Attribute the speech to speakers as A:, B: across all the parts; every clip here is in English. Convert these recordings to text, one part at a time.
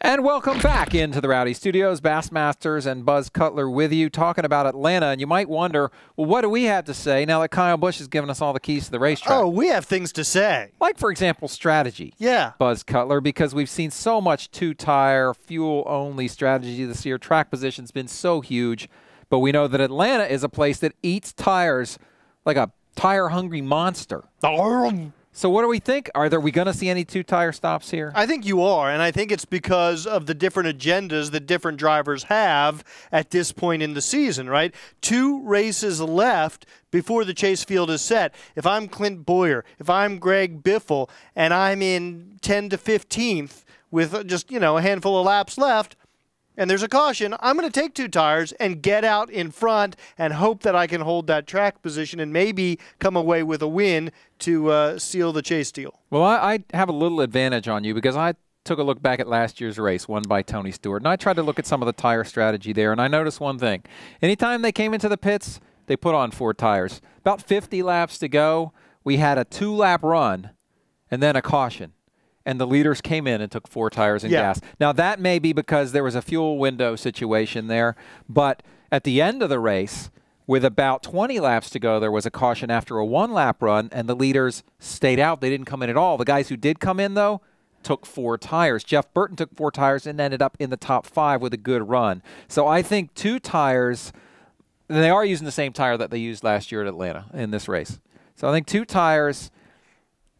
A: And welcome back into the Rowdy Studios. Bassmasters and Buzz Cutler with you, talking about Atlanta. And you might wonder, well, what do we have to say now that Kyle Busch has given us all the keys to the racetrack?
B: Oh, we have things to say.
A: Like, for example, strategy.
B: Yeah.
A: Buzz Cutler, because we've seen so much two-tire, fuel-only strategy this year. Track position's been so huge. But we know that Atlanta is a place that eats tires like a tire-hungry monster. So what do we think? Are we going to see any two-tire stops here?
B: I think you are, and I think it's because of the different agendas that different drivers have at this point in the season, right? 2 races left before the chase field is set. If I'm Clint Bowyer, if I'm Greg Biffle, and I'm in 10 to 15th with just, a handful of laps left, and there's a caution, I'm going to take 2 tires and get out in front and hope that I can hold that track position and maybe come away with a win to seal the chase deal.
A: Well, I have a little advantage on you because I took a look back at last year's race won by Tony Stewart, and I tried to look at some of the tire strategy there, and I noticed one thing. Anytime they came into the pits, they put on 4 tires. About 50 laps to go, we had a 2-lap run and then a caution. And the leaders came in and took 4 tires and gas. Now, that may be because there was a fuel window situation there, but at the end of the race, with about 20 laps to go, there was a caution after a 1-lap run, and the leaders stayed out. They didn't come in at all. The guys who did come in, though, took 4 tires. Jeff Burton took 4 tires and ended up in the top 5 with a good run. So I think 2 tires, they are using the same tire that they used last year at Atlanta in this race. So I think 2 tires,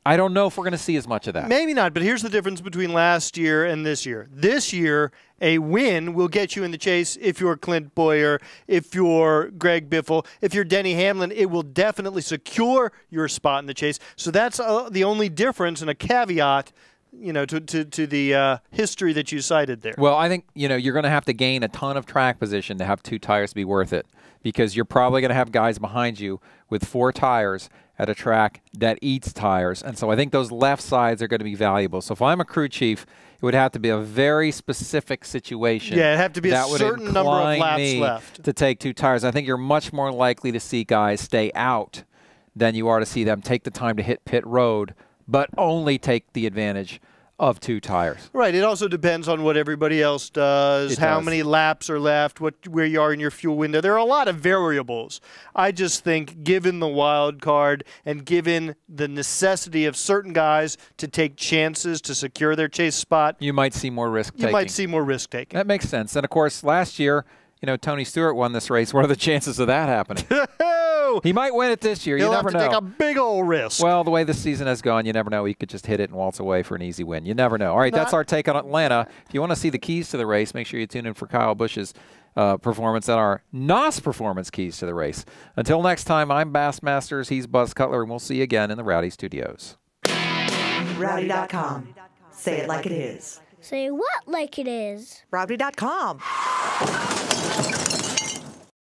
A: I don't know if we're going to see as much of that.
B: Maybe not, but here's the difference between last year and this year. This year, a win will get you in the chase if you're Clint Bowyer, if you're Greg Biffle, if you're Denny Hamlin. It will definitely secure your spot in the chase. So that's the only difference and a caveat, to the history that you cited there.
A: Well, I think, you're going to have to gain a ton of track position to have 2 tires be worth it, because you're probably going to have guys behind you with 4 tires at a track that eats tires. And so I think those left sides are going to be valuable. So if I'm a crew chief, it would have to be a very specific situation.
B: Yeah, it'd have to be a certain number of laps left
A: to take 2 tires. I think you're much more likely to see guys stay out than you are to see them take the time to hit pit road, but only take the advantage of 2 tires.
B: Right. It also depends on what everybody else does, how many laps are left, where you are in your fuel window. There are a lot of variables. I just think given the wild card and given the necessity of certain guys to take chances to secure their chase spot,
A: you might see more risk-taking.
B: You might see more risk-taking.
A: That makes sense. And, of course, last year, Tony Stewart won this race. What are the chances of that happening? He might win it this year. You never know.
B: He'll have to take a big old risk.
A: Well, the way this season has gone, you never know. He could just hit it and waltz away for an easy win. You never know. All right, that's our take on Atlanta. If you want to see the keys to the race, make sure you tune in for Kyle Busch's performance and our NOS performance keys to the race. Until next time, I'm Bassmasters. He's Buzz Cutler, and we'll see you again in the Rowdy Studios.
C: Rowdy.com. Say it like it is.
D: Say what like it is?
C: Rowdy.com.